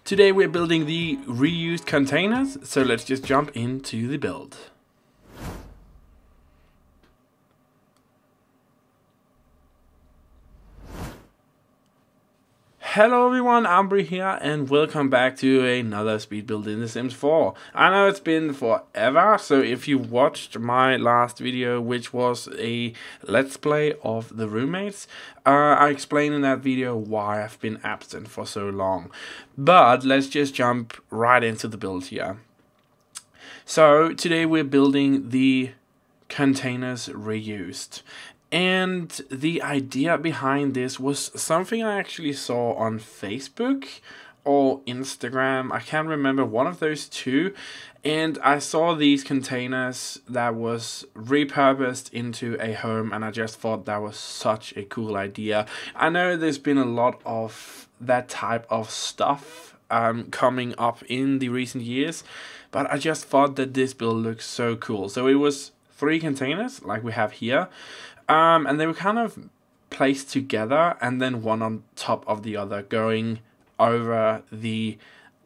Today we're building the reused containers, so let's just jump into the build. Hello everyone, Auvbri here and welcome back to another speed build in The Sims 4. I know it's been forever, so if you watched my last video, which was a let's play of the roommates, I explained in that video why I've been absent for so long. But let's just jump right into the build here. So today we're building the containers reused. And the idea behind this was something I actually saw on Facebook or Instagram. I can't remember, one of those two. And I saw these containers that was repurposed into a home, and I just thought that was such a cool idea. I know there's been a lot of that type of stuff coming up in the recent years, but I just thought that this build looks so cool. So it was 3 containers like we have here. And they were kind of placed together and then one on top of the other, going over the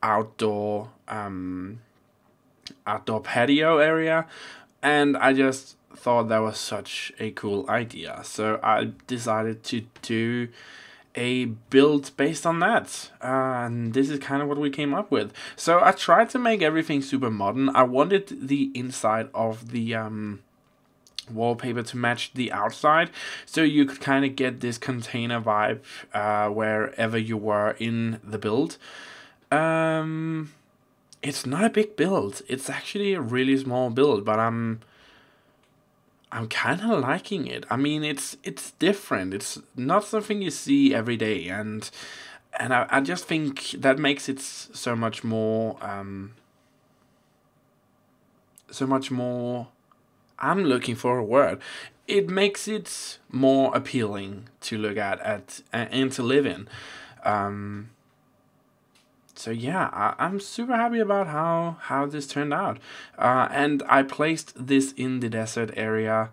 outdoor patio area. And I just thought that was such a cool idea. So I decided to do a build based on that. And this is kind of what we came up with. So I tried to make everything super modern. I wanted the inside of the wallpaper to match the outside, so you could kind of get this container vibe wherever you were in the build. It's not a big build, it's actually a really small build, but I'm kind of liking it. I mean, it's different, it's not something you see every day, and I just think that makes it so much more I'm looking for a word. It makes it more appealing to look at and to live in. So yeah, I'm super happy about how this turned out. And I placed this in the desert area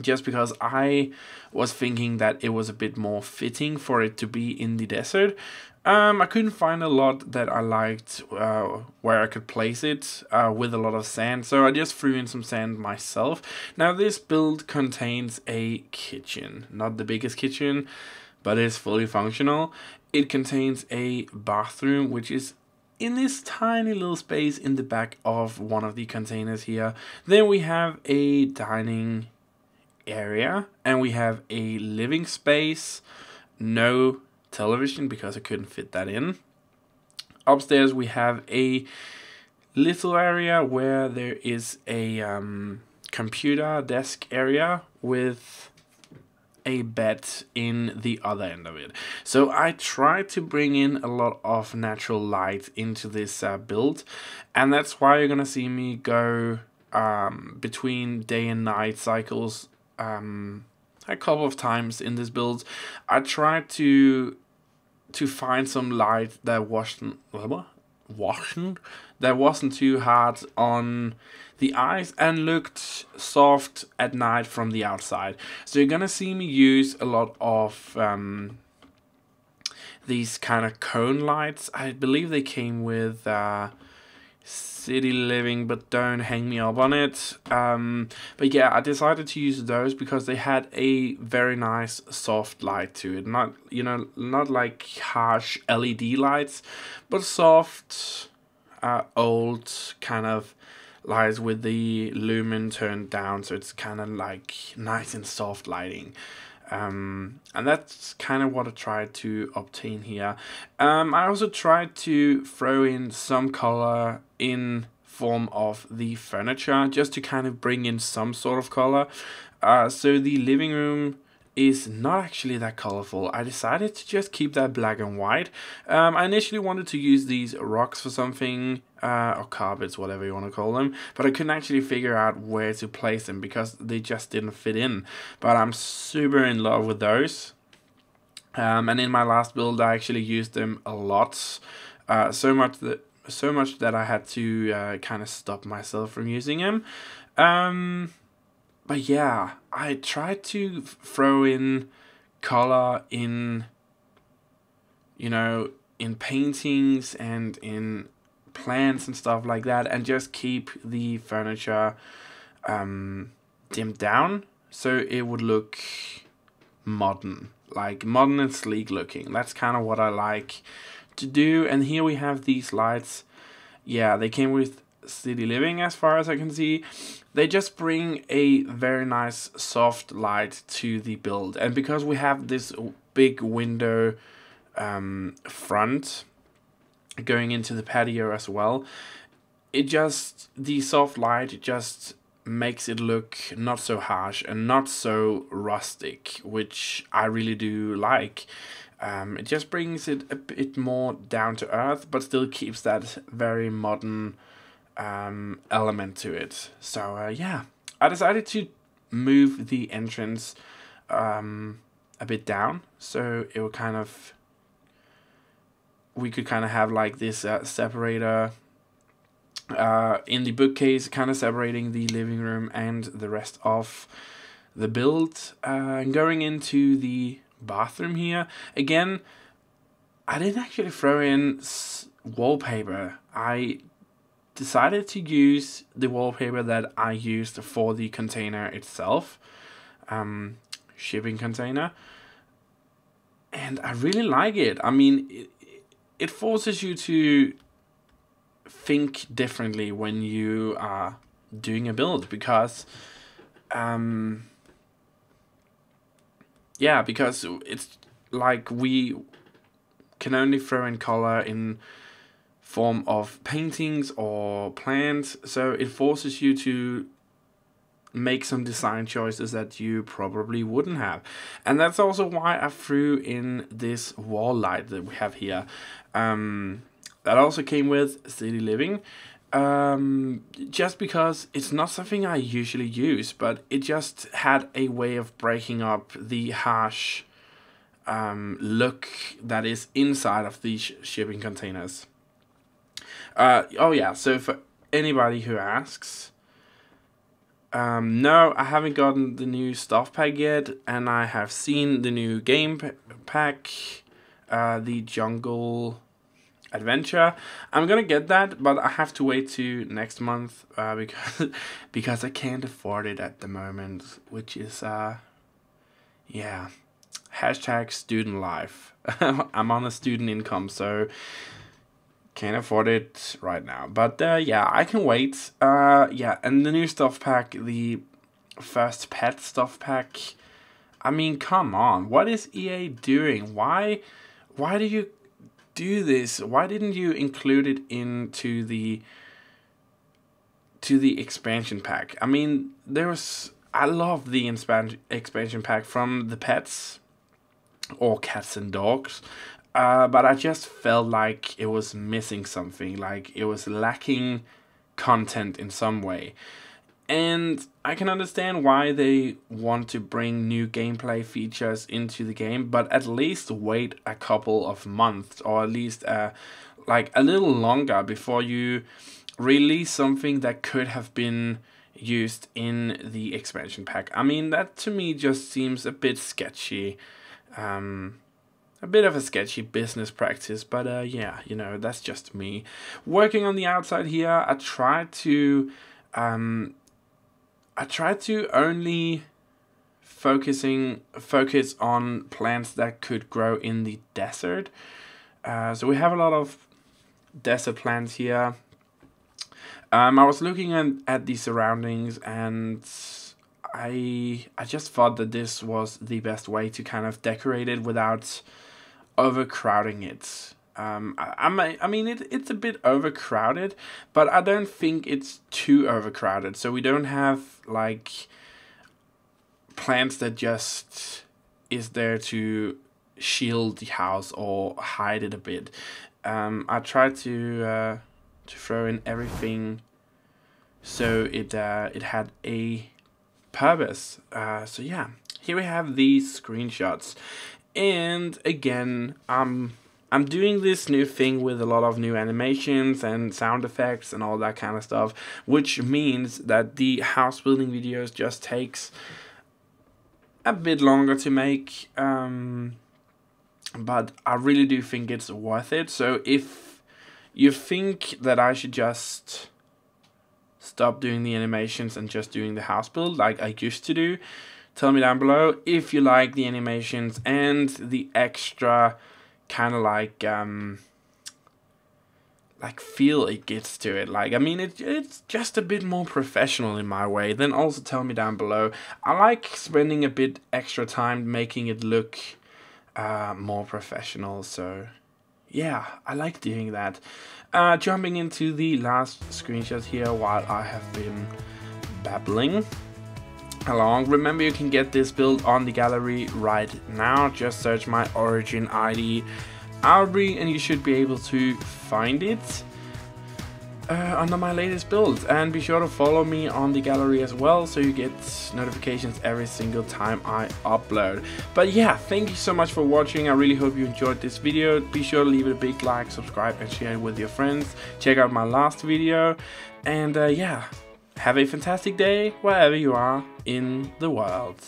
just because I was thinking that it was a bit more fitting for it to be in the desert. I couldn't find a lot that I liked where I could place it with a lot of sand, so I just threw in some sand myself. Now this build contains a kitchen, not the biggest kitchen, but it's fully functional. It contains a bathroom, which is in this tiny little space in the back of one of the containers here. Then we have a dining area, and we have a living space. No television because I couldn't fit that in. Upstairs we have a little area where there is a computer desk area with a bed in the other end of it. So I tried to bring in a lot of natural light into this build, and that's why you're gonna see me go between day and night cycles a couple of times in this build. I tried to find some light that wasn't too hard on the eyes and looked soft at night from the outside. So you're gonna see me use a lot of these kind of cone lights. I believe they came with City Living, but don't hang me up on it. But yeah, I decided to use those because they had a very nice soft light to it. Not, you know, not like harsh LED lights, but soft, old kind of lights with the lumen turned down, so it's kind of like nice and soft lighting. And that's kind of what I tried to obtain here. I also tried to throw in some color in form of the furniture, just to kind of bring in some sort of color. So the living room is not actually that colorful. I decided to just keep that black and white. I initially wanted to use these rocks for something, or carpets, whatever you want to call them, but I couldn't actually figure out where to place them because they just didn't fit in. But I'm super in love with those. And in my last build I actually used them a lot, so much that I had to kind of stop myself from using them. But yeah, I tried to throw in color in, you know, in paintings and in plants and stuff like that, and just keep the furniture dimmed down so it would look modern, like modern and sleek looking. That's kind of what I like to do. And here we have these lights. Yeah, they came with City Living as far as I can see. They just bring a very nice soft light to the build, and because we have this big window front going into the patio as well, the soft light just makes it look not so harsh and not so rustic, which I really do like. It just brings it a bit more down to earth, but still keeps that very modern element to it. So yeah, I decided to move the entrance a bit down, so it would kind of, we could kind of have like this separator in the bookcase, kind of separating the living room and the rest of the build. Going into the bathroom here, again, I didn't actually throw in wallpaper. I decided to use the wallpaper that I used for the container itself, shipping container, and I really like it. I mean, it forces you to think differently when you are doing a build, because yeah, because it's like we can only throw in color in form of paintings or plants, so it forces you to make some design choices that you probably wouldn't have. And that's also why I threw in this wall light that we have here. That also came with City Living, just because it's not something I usually use, but it just had a way of breaking up the harsh look that is inside of these shipping containers. Oh yeah, so for anybody who asks, no, I haven't gotten the new stuff pack yet, and I have seen the new game pack, the Jungle Adventure. I'm gonna get that, but I have to wait to next month because I can't afford it at the moment, which is yeah, hashtag student life. I'm on a student income, so can't afford it right now. But yeah, I can wait. Yeah, and the new stuff pack, the first pet stuff pack. I mean, come on, what is EA doing? Why do you do this? Why didn't you include it into the expansion pack? I mean, I love the expansion pack from the pets, or cats and dogs, but I just felt like it was missing something, like it was lacking content in some way. And I can understand why they want to bring new gameplay features into the game, but at least wait a couple of months, or at least like a little longer before you release something that could have been used in the expansion pack. I mean, that to me just seems a bit sketchy. A bit of a sketchy business practice, but yeah, you know, that's just me. Working on the outside here, I tried to only focus on plants that could grow in the desert. So we have a lot of desert plants here. I was looking at the surroundings, and I just thought that this was the best way to kind of decorate it without overcrowding it. I mean, it's a bit overcrowded, but I don't think it's too overcrowded. So we don't have like plants that just is there to shield the house or hide it a bit. I tried to throw in everything so it had a purpose. So yeah, here we have these screenshots, and again, I'm doing this new thing with a lot of new animations and sound effects and all that kind of stuff, which means that the house building videos just takes a bit longer to make. but I really do think it's worth it. So if you think that I should just stop doing the animations and just doing the house build like I used to do, tell me down below. If you like the animations and the extra kind of like feel it gets to it, like, I mean, it's just a bit more professional in my way, then also tell me down below. I like spending a bit extra time making it look more professional, so yeah, I like doing that. Jumping into the last screenshot here while I have been babbling along. Remember, you can get this build on the gallery right now. Just search my origin ID Auvbri and you should be able to find it under my latest build. And be sure to follow me on the gallery as well, so you get notifications every single time I upload. But yeah, thank you so much for watching. I really hope you enjoyed this video. Be sure to leave it a big like, subscribe and share it with your friends. Check out my last video, and yeah, have a fantastic day wherever you are in the world.